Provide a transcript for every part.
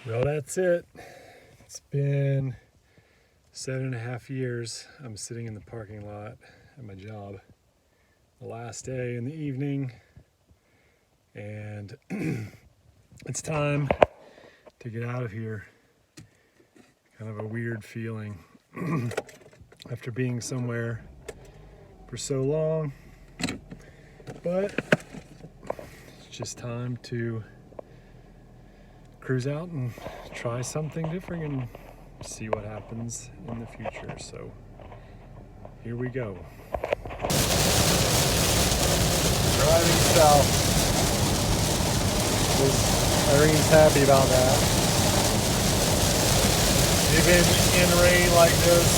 Well, that's it. It's been 7.5 years. I'm sitting in the parking lot at my job. The last day in the evening, and it's time to get out of here. Kind of a weird feeling after being somewhere for so long, but it's just time to cruise out and try something different and see what happens in the future. So here we go. Driving south. Irene's happy about that. We've been in rain like this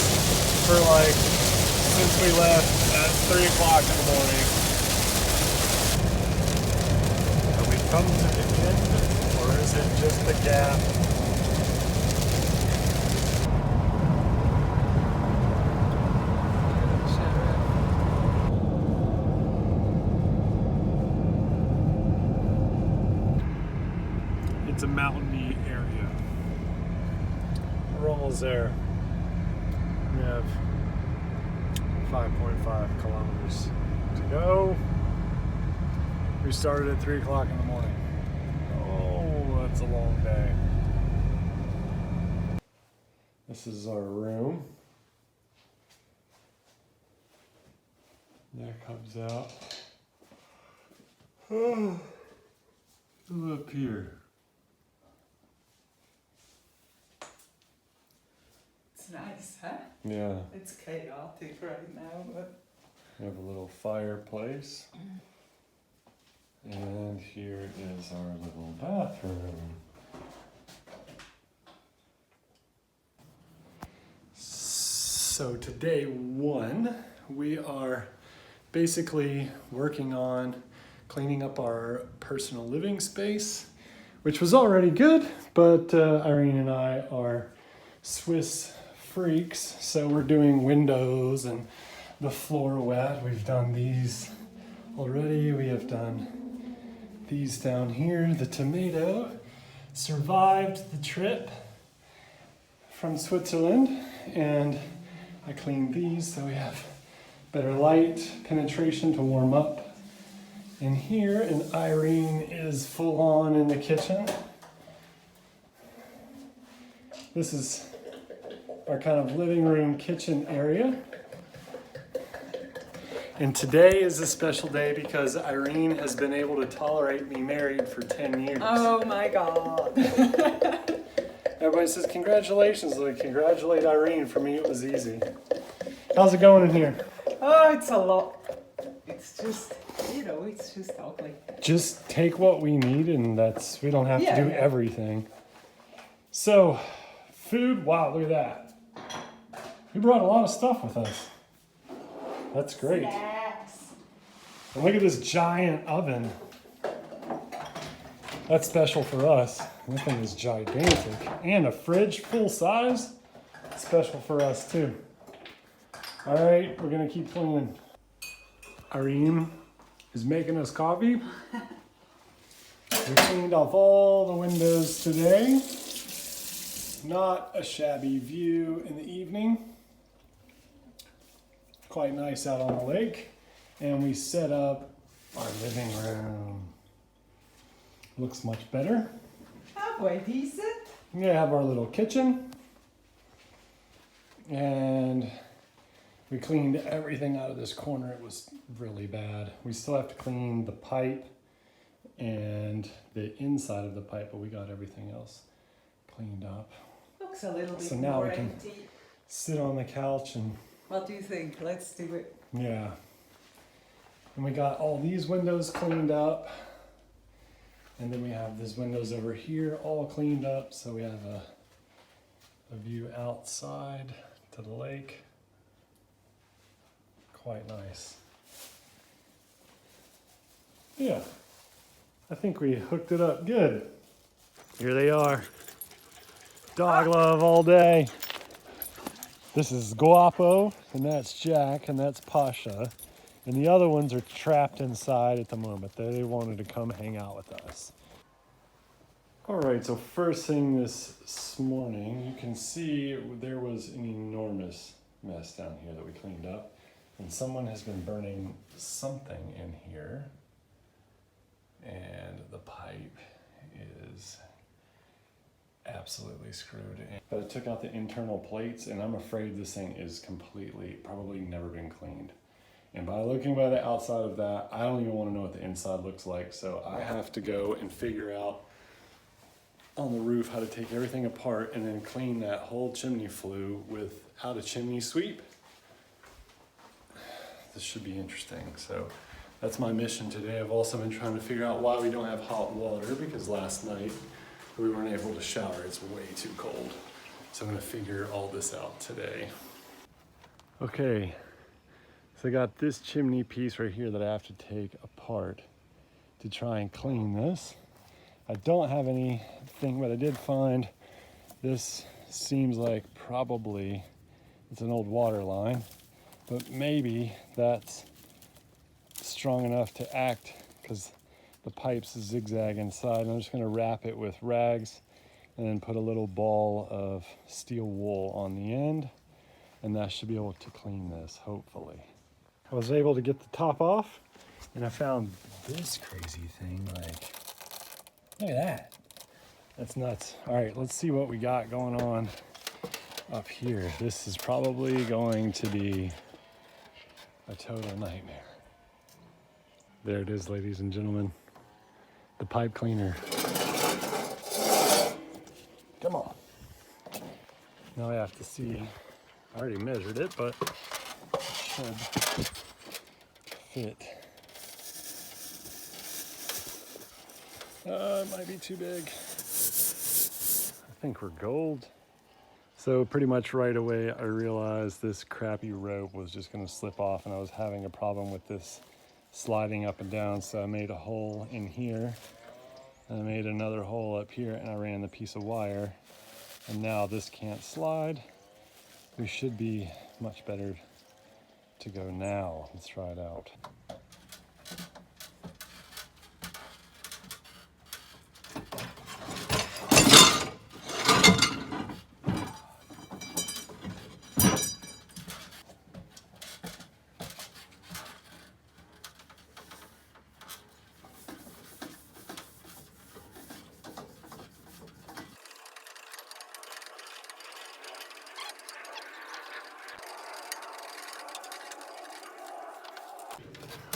for since we left at 3 o'clock in the morning. Have we come to the end, or is it just the gap? It's a mountainy area. We're almost there. We have 5.5 kilometers to go. We started at 3 o'clock in the morning. Oh, that's a long day. This is our room. That comes out. Oh, look up here. It's nice, huh? Yeah. It's chaotic right now, but... We have a little fireplace. And here is our little bathroom. So today one, we are basically working on cleaning up our personal living space, which was already good, but Irene and I are Swiss freaks, so we're doing windows and the floor wet. We've done these already. We have done these down here. The tomato survived the trip from Switzerland, and I cleaned these so we have better light penetration to warm up in here. And Irene is full on in the kitchen. This is our kind of living room kitchen area. And today is a special day because Irene has been able to tolerate me married for 10 years. Oh my God. Everybody says, congratulations. Like, congratulate Irene. For me, it was easy. How's it going in here? Oh, it's a lot. It's just, it's just ugly. Just take what we need, and we don't have to do everything. So, food, wow, look at that. We brought a lot of stuff with us. That's great. Snacks. And look at this giant oven. That's special for us. That thing is gigantic. And a fridge full size. Special for us too. All right, we're gonna keep cleaning. Irene is making us coffee. We cleaned off all the windows today. Not a shabby view in the evening. Quite nice out on the lake. And we set up our living room. Looks much better. Halfway decent. We have our little kitchen. And we cleaned everything out of this corner. It was really bad. We still have to clean the pipe and the inside of the pipe, but we got everything else cleaned up. Looks a little bit So now more we can empty. sit on the couch and What do you think? Let's do it. yeah. And we got all these windows cleaned up. And then we have these windows over here all cleaned up. So we have a view outside to the lake. Quite nice. Yeah, I think we hooked it up good. Here they are. Dog love all day. This is Guapo, and that's Jack, and that's Pasha. And the other ones are trapped inside at the moment. They wanted to come hang out with us. All right, so first thing this morning, you can see there was an enormous mess down here that we cleaned up. And someone has been burning something in here. And the pipe is absolutely screwed. But I took out the internal plates and I'm afraid this thing is completely, probably never been cleaned. And by looking by the outside of that, I don't even want to know what the inside looks like. So I have to go and figure out on the roof how to take everything apart and then clean that whole chimney flue without a chimney sweep. This should be interesting. So that's my mission today. I've also been trying to figure out why we don't have hot water, because last night we weren't able to shower. It's way too cold. So I'm gonna figure all this out today. Okay, so I got this chimney piece right here that I have to take apart to try and clean this. I don't have anything, but I did find this. Seems like probably it's an old water line, but maybe that's strong enough to act because the pipe's zigzag inside. I'm just going to wrap it with rags and then put a little ball of steel wool on the end, and that should be able to clean this, hopefully. I was able to get the top off, and I found this crazy thing. Like, look at that. That's nuts. All right, let's see what we got going on up here. This is probably going to be a total nightmare. There it is, ladies and gentlemen. The pipe cleaner. Come on. Now I have to see. I already measured it, but it should fit. It might be too big. I think we're gold. So pretty much right away, I realized this crappy rope was just gonna slip off and I was having a problem with this sliding up and down. So I made a hole in here and I made another hole up here and I ran the piece of wire, and now this can't slide. We should be much better to go now. Let's try it out.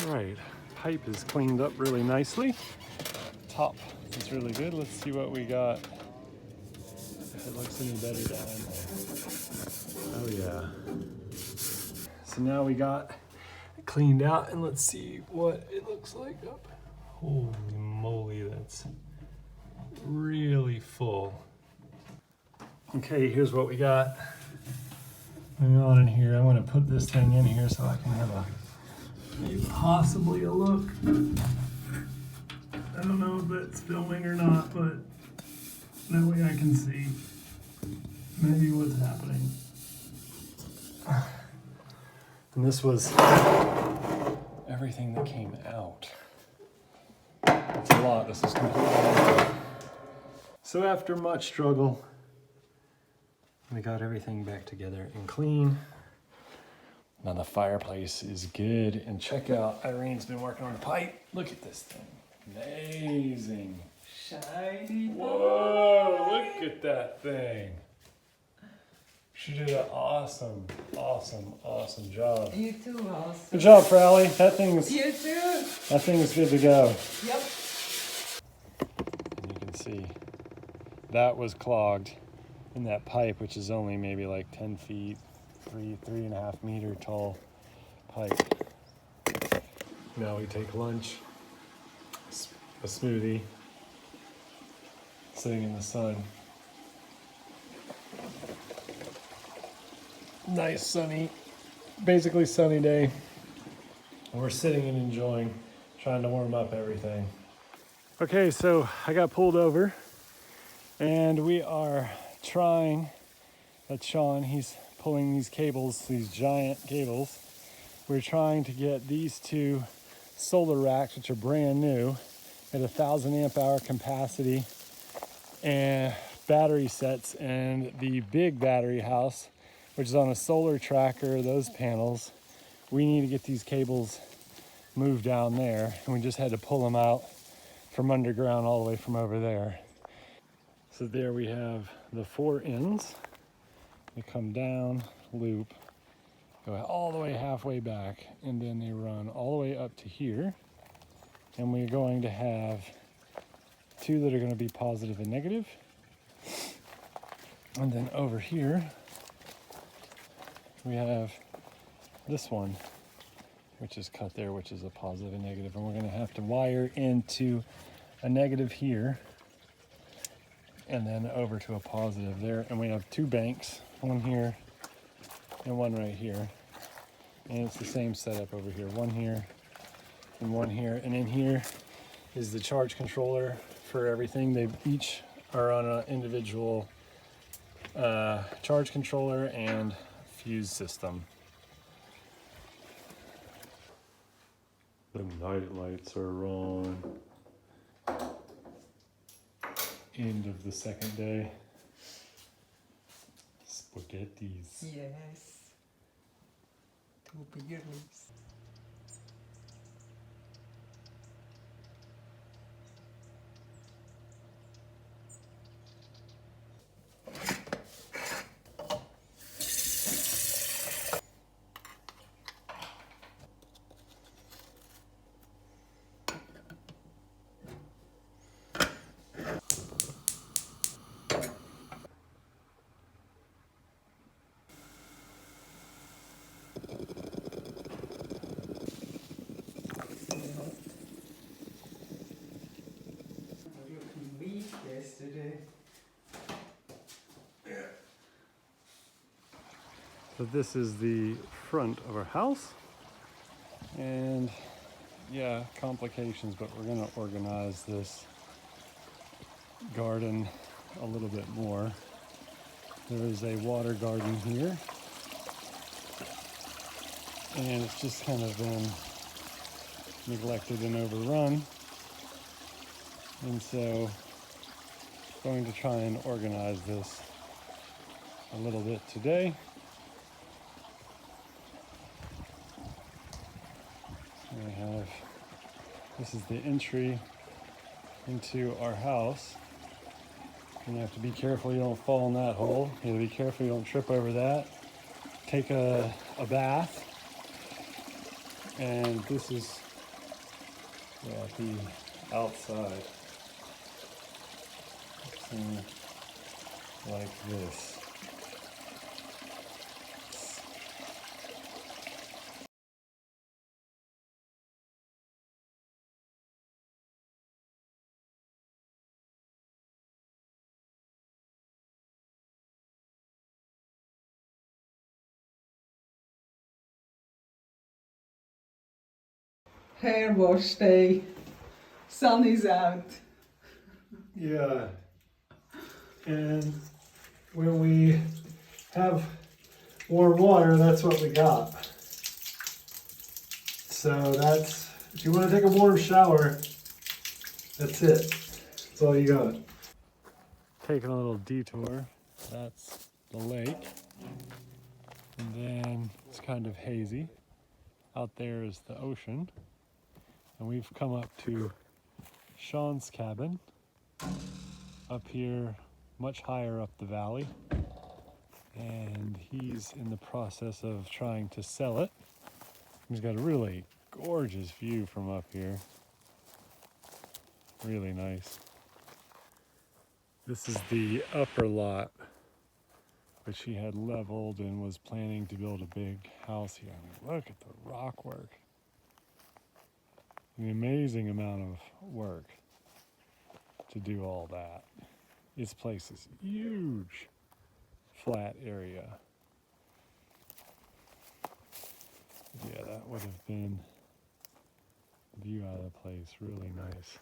All right, pipe is cleaned up really nicely. Top is really good. Let's see what we got. If it looks any better down. Oh yeah. So now we got it cleaned out, and let's see what it looks like up. Holy moly, that's really full. Okay, here's what we got going on in here. I want to put this thing in here so I can have a maybe possibly a look. I don't know if that's filming or not, but that way I can see maybe what's happening. And this was everything that came out. That's a lot. This is completely empty. So after much struggle, we got everything back together and clean. Now the fireplace is good, and check out, Irene's been working on the pipe. Look at this thing, amazing. Shiny. Whoa, look at that thing. She did an awesome job. You too, House. Good job, Frally. That thing is good to go. Yep. And you can see that was clogged in that pipe, which is only maybe like 10 feet. 3.5 meter tall pipe. Now we take lunch, a smoothie, sitting in the sun. Nice sunny, basically sunny day. We're sitting and enjoying, trying to warm up everything. Okay, so I got pulled over and we are trying, that's Sean, he's pulling these cables, these giant cables. We're trying to get these two solar racks, which are brand new, at 1,000 amp hour capacity, and battery sets, and the big battery house, which is on a solar tracker, those panels, we need to get these cables moved down there, and we just had to pull them out from underground all the way from over there. So there we have the 4 ends. They come down, loop, go all the way halfway back, and then they run all the way up to here. And we're going to have 2 that are going to be positive and negative. And then over here, we have this one, which is cut there, which is a positive and negative. And we're going to have to wire into a negative here and then over to a positive there. And we have 2 banks, one here and one right here. And it's the same setup over here, one here and one here. And in here is the charge controller for everything. They each are on an individual charge controller and fuse system. The night lights are on. End of the second day. Spaghettis. Yes. 2 beers. Yesterday. So this is the front of our house, and yeah, complications, but we're gonna organize this garden a little bit more. There is a water garden here, and it's just kind of been neglected and overrun. And so going to try and organize this a little bit today. I have, this is the entry into our house. And you have to be careful you don't fall in that hole. You have to be careful you don't trip over that. Take a bath. And this is the outside. Like this. Hair wash day. Sun is out. Yeah. And when we have warm water, that's what we got. So that's, if you want to take a warm shower, that's it. That's all you got. Taking a little detour. That's the lake. And then it's kind of hazy. Out there is the ocean. And we've come up to Sean's cabin. Up here, much higher up the valley. And he's in the process of trying to sell it. He's got a really gorgeous view from up here. Really nice. This is the upper lot, which he had leveled and was planning to build a big house here. I mean, look at the rock work. An amazing amount of work to do all that. This place is huge, flat area. Yeah, that would have been the view out of the place, really nice.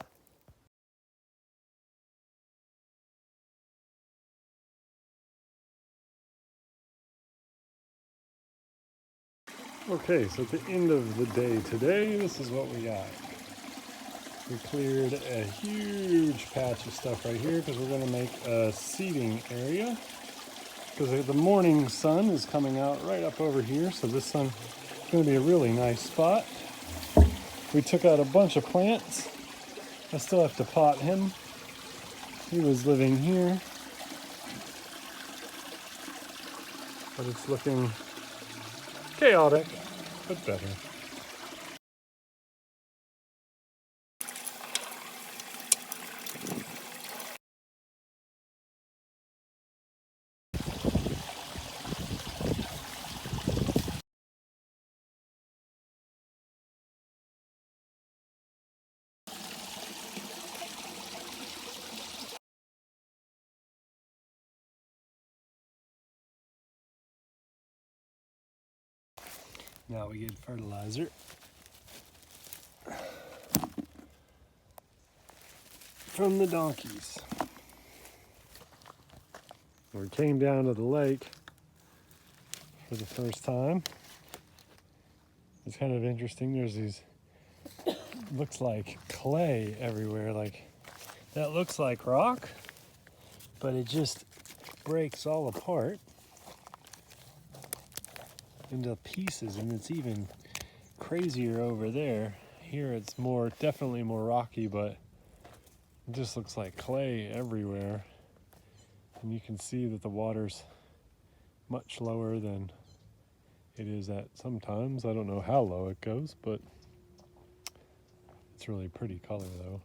Okay, so at the end of the day today, this is what we got. We cleared a huge patch of stuff right here because we're going to make a seating area. Because the morning sun is coming out right up over here, so this sun is going to be a really nice spot. We took out a bunch of plants. I still have to pot him. He was living here. But it's looking chaotic, but better. Now we get fertilizer. From the donkeys. We came down to the lake for the first time. It's kind of interesting. There's these, looks like clay everywhere. Like that looks like rock, but it just breaks all apart into pieces, and it's even crazier over there. Here it's more, definitely more rocky, but it just looks like clay everywhere. And you can see that the water's much lower than it is at sometimes. I don't know how low it goes, but it's really pretty color though.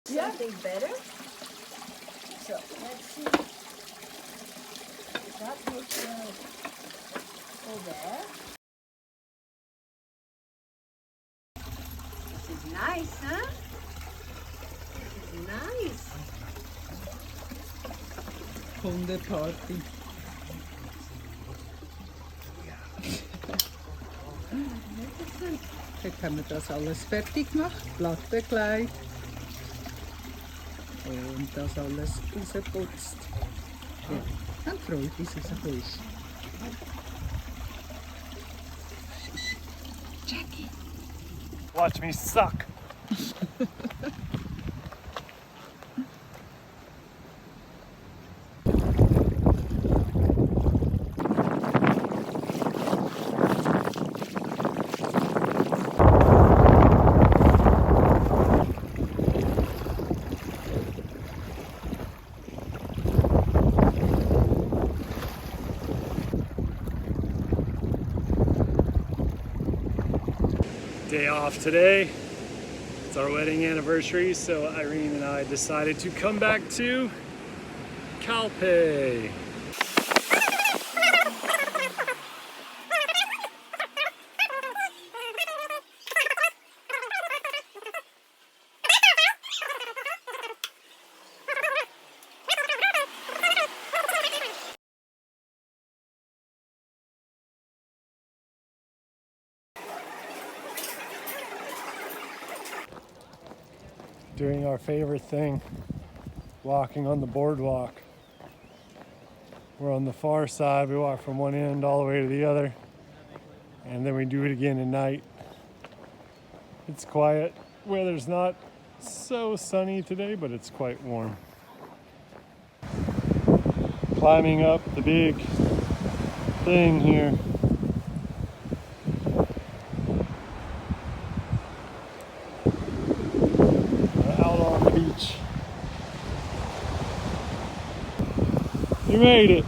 Something better. So let's see. That looks over there. This is nice, huh? This is nice. Hundeparty. Jetzt haben wir das alles fertig gemacht, Blattbekleid und das alles rausgeputzt. Ja, dann freut uns rausgekommen ist. Jackie! Watch me suck! Day off today. It's our wedding anniversary, so Irene and I decided to come back to Calpe. Doing our favorite thing, walking on the boardwalk. We're on the far side. We walk from one end all the way to the other, and then we do it again at night. It's quiet. Weather's not so sunny today, but it's quite warm. Climbing up the big thing here. Beach. You made it.